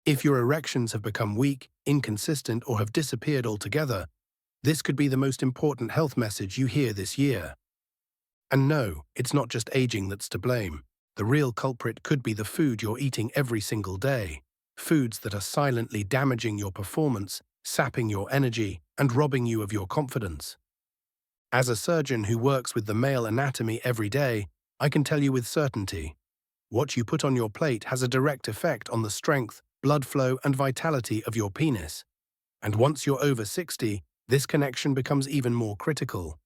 If your erections have become weak, inconsistent, or have disappeared altogether, this could be the most important health message you hear this year. And no, it's not just aging that's to blame. The real culprit could be the food you're eating every single day. Foods that are silently damaging your performance, sapping your energy, and robbing you of your confidence. As a surgeon who works with the male anatomy every day, I can tell you with certainty, what you put on your plate has a direct effect on the strength, blood flow, and vitality of your penis. And once you're over 60, this connection becomes even more critical.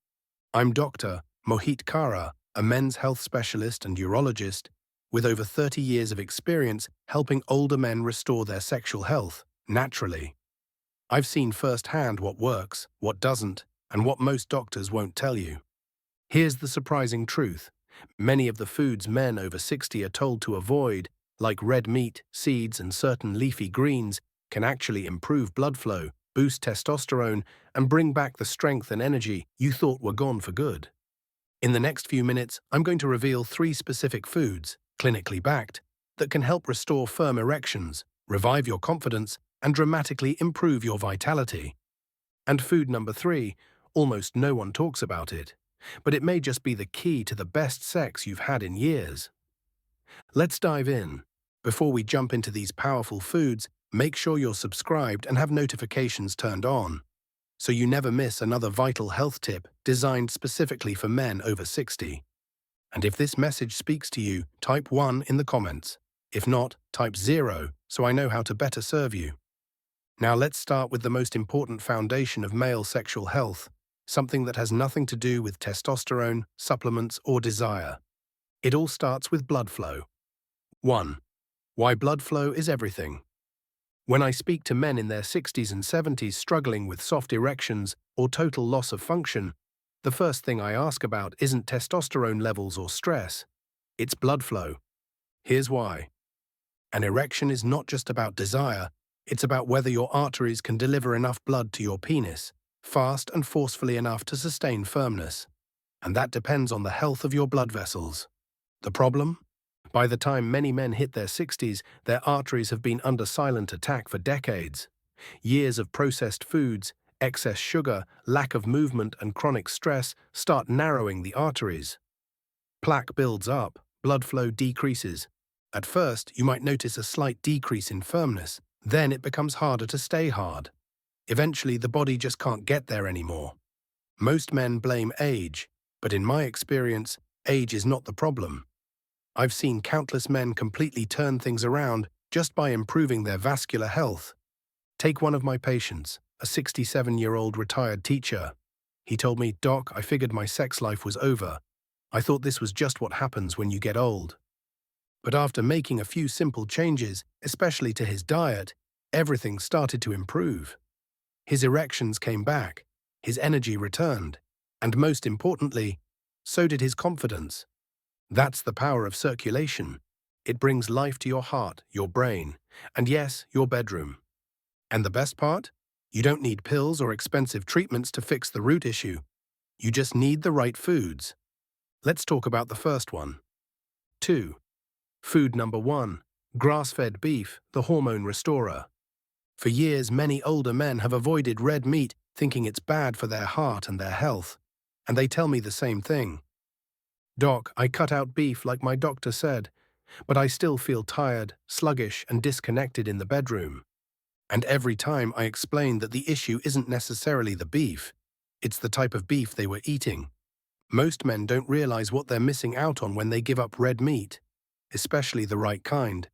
I'm Dr. Mohit Khera, a men's health specialist and urologist, with over 30 years of experience helping older men restore their sexual health, naturally. I've seen firsthand what works, what doesn't, and what most doctors won't tell you. Here's the surprising truth. Many of the foods men over 60 are told to avoid, like red meat, seeds, and certain leafy greens, can actually improve blood flow, boost testosterone, and bring back the strength and energy you thought were gone for good. In the next few minutes, I'm going to reveal 3 specific foods, clinically backed, that can help restore firm erections, revive your confidence, and dramatically improve your vitality. And food number 3, almost no one talks about it, but it may just be the key to the best sex you've had in years. Let's dive in. Before we jump into these powerful foods, make sure you're subscribed and have notifications turned on, so you never miss another vital health tip designed specifically for men over 60. And if this message speaks to you, type 1 in the comments. If not, type 0, so I know how to better serve you. Now let's start with the most important foundation of male sexual health, something that has nothing to do with testosterone, supplements, or desire. It all starts with blood flow. 1. Why blood flow is everything. When I speak to men in their 60s and 70s struggling with soft erections or total loss of function, the first thing I ask about isn't testosterone levels or stress. It's blood flow. Here's why. An erection is not just about desire, it's about whether your arteries can deliver enough blood to your penis, fast and forcefully enough to sustain firmness. And that depends on the health of your blood vessels. The problem? By the time many men hit their 60s, their arteries have been under silent attack for decades. Years of processed foods, excess sugar, lack of movement, and chronic stress start narrowing the arteries. Plaque builds up, blood flow decreases. At first, you might notice a slight decrease in firmness, then it becomes harder to stay hard. Eventually, the body just can't get there anymore. Most men blame age, but in my experience, age is not the problem. I've seen countless men completely turn things around just by improving their vascular health. Take one of my patients, a 67-year-old retired teacher. He told me, "Doc, I figured my sex life was over. I thought this was just what happens when you get old." But after making a few simple changes, especially to his diet, everything started to improve. His erections came back, his energy returned, and most importantly, so did his confidence. That's the power of circulation. It brings life to your heart, your brain, and yes, your bedroom. And the best part? You don't need pills or expensive treatments to fix the root issue. You just need the right foods. Let's talk about the first one. 2. Food number 1. Grass-fed beef, the hormone restorer. For years, many older men have avoided red meat, thinking it's bad for their heart and their health. And they tell me the same thing. "Doc, I cut out beef like my doctor said, but I still feel tired, sluggish, and disconnected in the bedroom." And every time I explain that the issue isn't necessarily the beef, it's the type of beef they were eating. Most men don't realize what they're missing out on when they give up red meat, especially the right kind.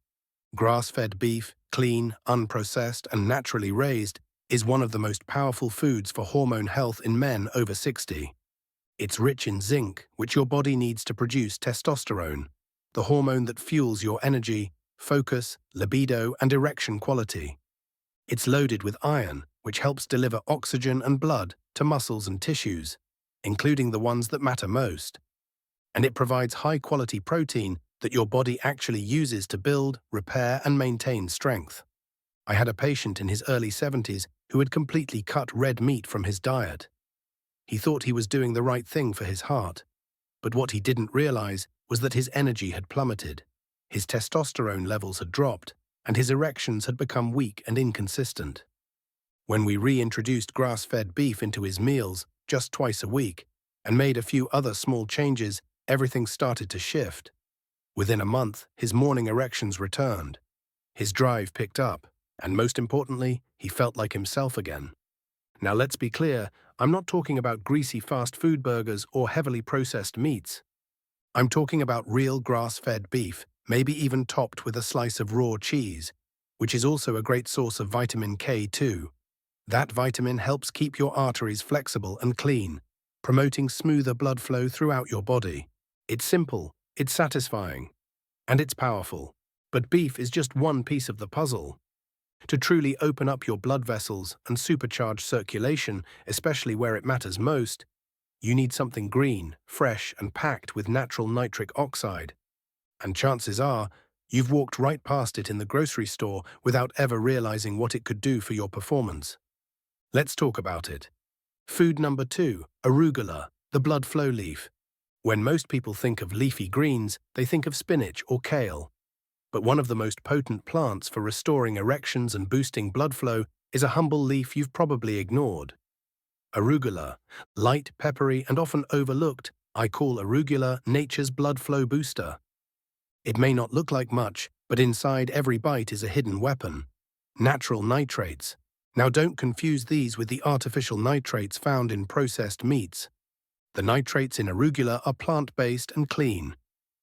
Grass-fed beef, clean, unprocessed, and naturally raised, is one of the most powerful foods for hormone health in men over 60. It's rich in zinc, which your body needs to produce testosterone, the hormone that fuels your energy, focus, libido, and erection quality. It's loaded with iron, which helps deliver oxygen and blood to muscles and tissues, including the ones that matter most. And it provides high-quality protein that your body actually uses to build, repair, and maintain strength. I had a patient in his early 70s who had completely cut red meat from his diet. He thought he was doing the right thing for his heart, but what he didn't realize was that his energy had plummeted, his testosterone levels had dropped, and his erections had become weak and inconsistent. When we reintroduced grass-fed beef into his meals just twice a week and made a few other small changes, everything started to shift. Within a month, his morning erections returned. His drive picked up, and most importantly, he felt like himself again. Now let's be clear, I'm not talking about greasy fast food burgers or heavily processed meats. I'm talking about real grass-fed beef, maybe even topped with a slice of raw cheese, which is also a great source of vitamin K too. That vitamin helps keep your arteries flexible and clean, promoting smoother blood flow throughout your body. It's simple, it's satisfying, and it's powerful. But beef is just one piece of the puzzle. To truly open up your blood vessels and supercharge circulation, especially where it matters most, you need something green, fresh, and packed with natural nitric oxide. And chances are, you've walked right past it in the grocery store without ever realizing what it could do for your performance. Let's talk about it. Food number 2, arugula, the blood flow leaf. When most people think of leafy greens, they think of spinach or kale. But one of the most potent plants for restoring erections and boosting blood flow is a humble leaf you've probably ignored. Arugula, light, peppery, and often overlooked, I call arugula nature's blood flow booster. It may not look like much, but inside every bite is a hidden weapon. Natural nitrates. Now don't confuse these with the artificial nitrates found in processed meats. The nitrates in arugula are plant-based and clean.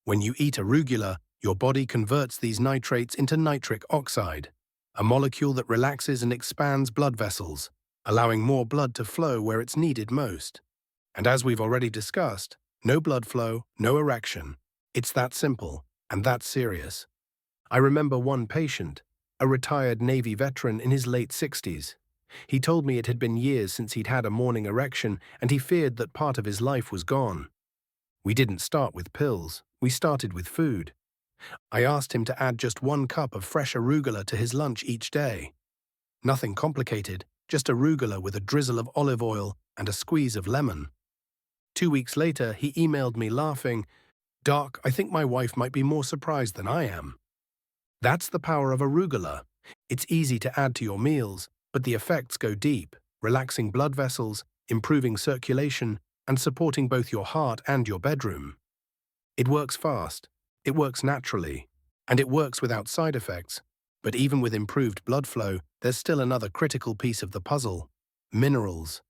When you eat arugula, your body converts these nitrates into nitric oxide, a molecule that relaxes and expands blood vessels, allowing more blood to flow where it's needed most. And as we've already discussed, no blood flow, no erection. It's that simple, and that's serious. I remember one patient, a retired Navy veteran in his late 60s. He told me it had been years since he'd had a morning erection, and he feared that part of his life was gone. We didn't start with pills, we started with food. I asked him to add just 1 cup of fresh arugula to his lunch each day. Nothing complicated, just arugula with a drizzle of olive oil and a squeeze of lemon. 2 weeks later, he emailed me laughing, "Doc, I think my wife might be more surprised than I am." That's the power of arugula. It's easy to add to your meals, but the effects go deep, relaxing blood vessels, improving circulation, and supporting both your heart and your bedroom. It works fast. It works naturally, and it works without side effects. But even with improved blood flow, there's still another critical piece of the puzzle: minerals.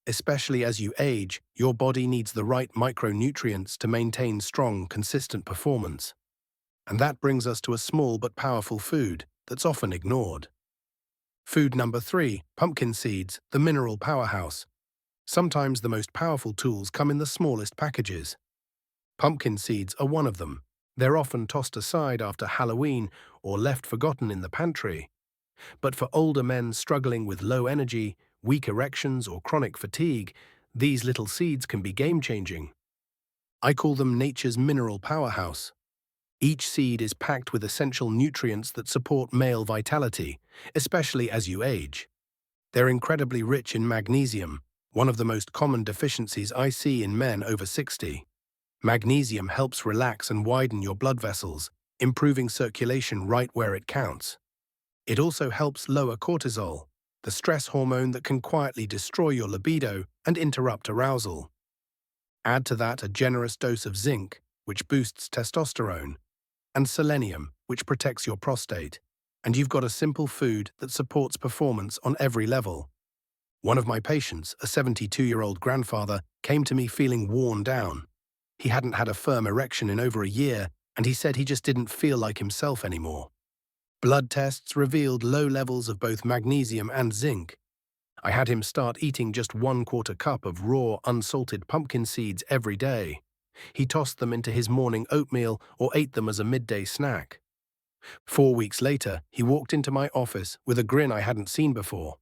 Especially as you age, your body needs the right micronutrients to maintain strong, consistent performance. And that brings us to a small but powerful food that's often ignored. Food number 3, pumpkin seeds, the mineral powerhouse. Sometimes the most powerful tools come in the smallest packages. Pumpkin seeds are one of them. They're often tossed aside after Halloween or left forgotten in the pantry. But for older men struggling with low energy, weak erections, or chronic fatigue, these little seeds can be game-changing. I call them nature's mineral powerhouse. Each seed is packed with essential nutrients that support male vitality, especially as you age. They're incredibly rich in magnesium, one of the most common deficiencies I see in men over 60. Magnesium helps relax and widen your blood vessels, improving circulation right where it counts. It also helps lower cortisol, the stress hormone that can quietly destroy your libido and interrupt arousal. Add to that a generous dose of zinc, which boosts testosterone, and selenium, which protects your prostate, and you've got a simple food that supports performance on every level. One of my patients, a 72-year-old grandfather, came to me feeling worn down. He hadn't had a firm erection in over a year, and he said he just didn't feel like himself anymore. Blood tests revealed low levels of both magnesium and zinc. I had him start eating just 1/4 cup of raw, unsalted pumpkin seeds every day. He tossed them into his morning oatmeal or ate them as a midday snack. 4 weeks later, he walked into my office with a grin I hadn't seen before.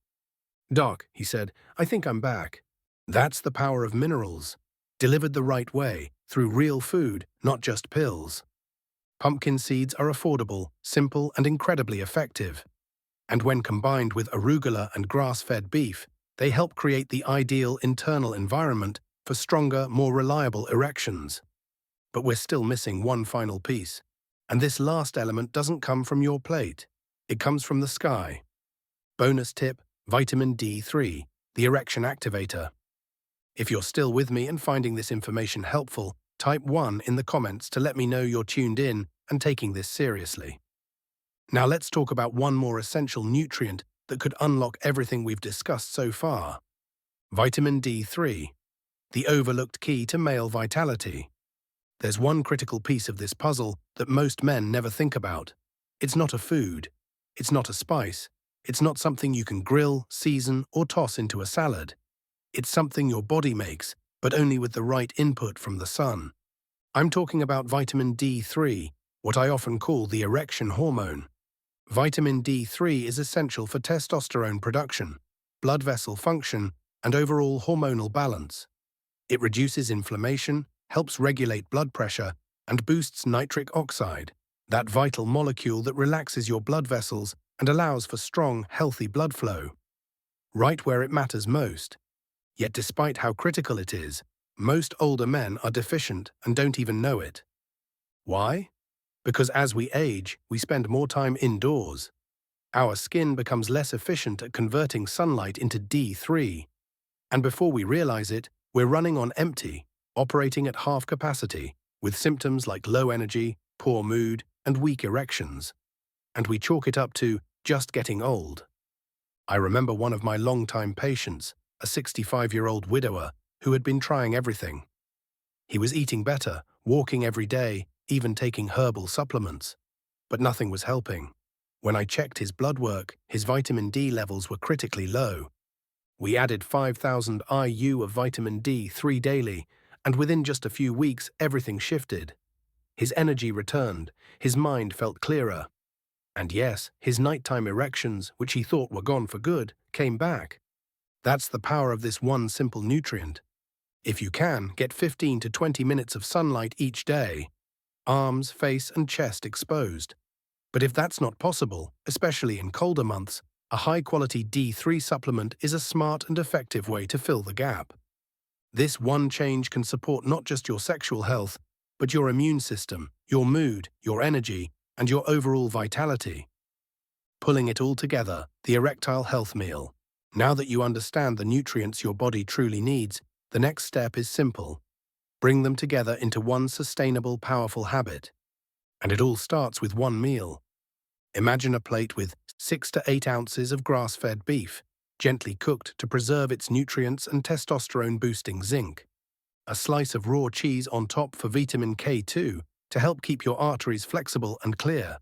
"Doc," he said, "I think I'm back." That's the power of minerals, delivered the right way, through real food, not just pills. Pumpkin seeds are affordable, simple, and incredibly effective. And when combined with arugula and grass-fed beef, they help create the ideal internal environment for stronger, more reliable erections. But we're still missing one final piece. And this last element doesn't come from your plate. It comes from the sky. Bonus tip, vitamin D3, the erection activator. If you're still with me and finding this information helpful, type 1 in the comments to let me know you're tuned in and taking this seriously. Now let's talk about one more essential nutrient that could unlock everything we've discussed so far. Vitamin D3, the overlooked key to male vitality. There's one critical piece of this puzzle that most men never think about. It's not a food. It's not a spice. It's not something you can grill, season, or toss into a salad. It's something your body makes, but only with the right input from the sun. I'm talking about vitamin D3, what I often call the erection hormone. Vitamin D3 is essential for testosterone production, blood vessel function, and overall hormonal balance. It reduces inflammation, helps regulate blood pressure, and boosts nitric oxide, that vital molecule that relaxes your blood vessels and allows for strong, healthy blood flow. Right where it matters most. Yet despite how critical it is, most older men are deficient and don't even know it. Why? Because as we age, we spend more time indoors. Our skin becomes less efficient at converting sunlight into D3. And before we realize it, we're running on empty, operating at half capacity, with symptoms like low energy, poor mood, and weak erections. And we chalk it up to just getting old. I remember one of my longtime patients, a 65-year-old widower, who had been trying everything. He was eating better, walking every day, even taking herbal supplements. But nothing was helping. When I checked his blood work, his vitamin D levels were critically low. We added 5,000 IU of vitamin D3 daily, and within just a few weeks, everything shifted. His energy returned, his mind felt clearer. And yes, his nighttime erections, which he thought were gone for good, came back. That's the power of this one simple nutrient. If you can, get 15 to 20 minutes of sunlight each day. Arms, face, and chest exposed. But if that's not possible, especially in colder months, a high-quality D3 supplement is a smart and effective way to fill the gap. This one change can support not just your sexual health, but your immune system, your mood, your energy, and your overall vitality. Pulling it all together, the erectile health meal. Now that you understand the nutrients your body truly needs, the next step is simple. Bring them together into one sustainable, powerful habit. And it all starts with one meal. Imagine a plate with 6 to 8 ounces of grass-fed beef, gently cooked to preserve its nutrients and testosterone-boosting zinc. A slice of raw cheese on top for vitamin K2 to help keep your arteries flexible and clear.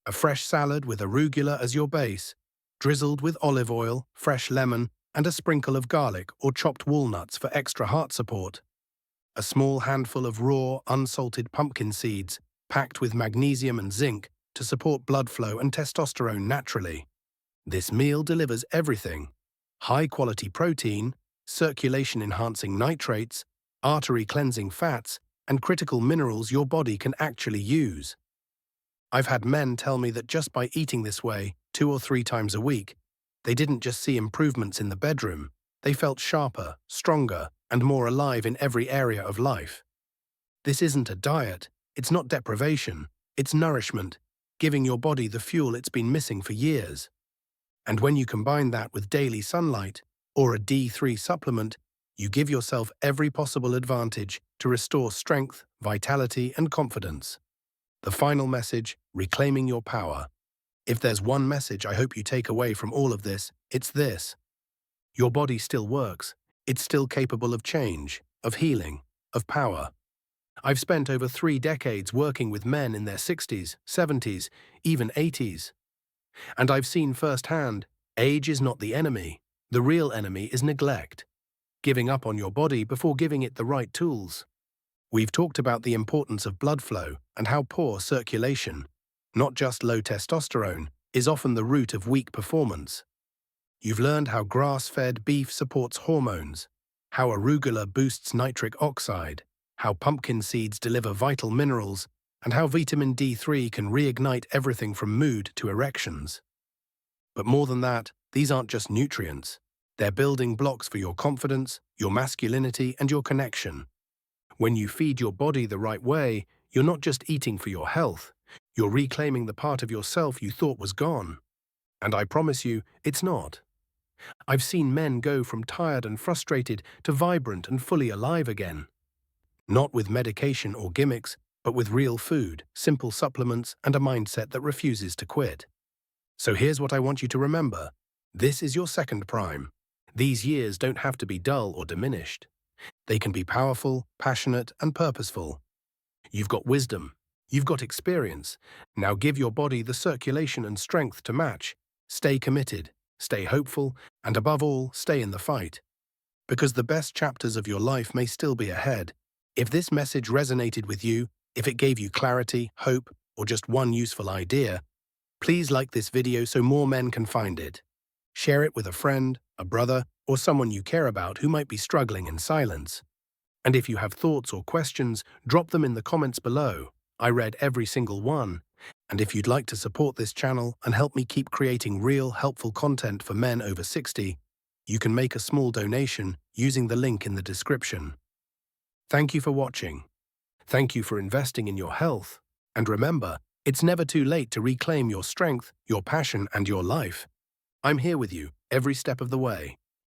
A fresh salad with arugula as your base, drizzled with olive oil, fresh lemon, and a sprinkle of garlic or chopped walnuts for extra heart support. A small handful of raw, unsalted pumpkin seeds, packed with magnesium and zinc to support blood flow and testosterone naturally. This meal delivers everything: high-quality protein, circulation-enhancing nitrates, artery-cleansing fats, and critical minerals your body can actually use. I've had men tell me that just by eating this way 2 or 3 times a week, they didn't just see improvements in the bedroom, they felt sharper, stronger, and more alive in every area of life. This isn't a diet, it's not deprivation, it's nourishment, giving your body the fuel it's been missing for years. And when you combine that with daily sunlight, or a D3 supplement, you give yourself every possible advantage to restore strength, vitality, and confidence. The final message, reclaiming your power. If there's one message I hope you take away from all of this, it's this. Your body still works. It's still capable of change, of healing, of power. I've spent over 3 decades working with men in their 60s, 70s, even 80s. And I've seen firsthand, age is not the enemy. The real enemy is neglect. Giving up on your body before giving it the right tools. We've talked about the importance of blood flow and how poor circulation, not just low testosterone, is often the root of weak performance. You've learned how grass-fed beef supports hormones, how arugula boosts nitric oxide, how pumpkin seeds deliver vital minerals, and how vitamin D3 can reignite everything from mood to erections. But more than that, these aren't just nutrients. They're building blocks for your confidence, your masculinity, and your connection. When you feed your body the right way, you're not just eating for your health, You're reclaiming the part of yourself you thought was gone. And I promise you, it's not. I've seen men go from tired and frustrated to vibrant and fully alive again. Not with medication or gimmicks, but with real food, simple supplements, and a mindset that refuses to quit. So here's what I want you to remember. This is your second prime. These years don't have to be dull or diminished. They can be powerful, passionate, and purposeful. You've got wisdom. You've got experience. Now give your body the circulation and strength to match. Stay committed, stay hopeful, and above all, stay in the fight. Because the best chapters of your life may still be ahead. If this message resonated with you, if it gave you clarity, hope, or just one useful idea, please like this video so more men can find it. Share it with a friend, a brother, or someone you care about who might be struggling in silence. And if you have thoughts or questions, drop them in the comments below. I read every single one. And if you'd like to support this channel and help me keep creating real, helpful content for men over 60, you can make a small donation using the link in the description. Thank you for watching. Thank you for investing in your health. And remember, it's never too late to reclaim your strength, your passion, and your life. I'm here with you every step of the way.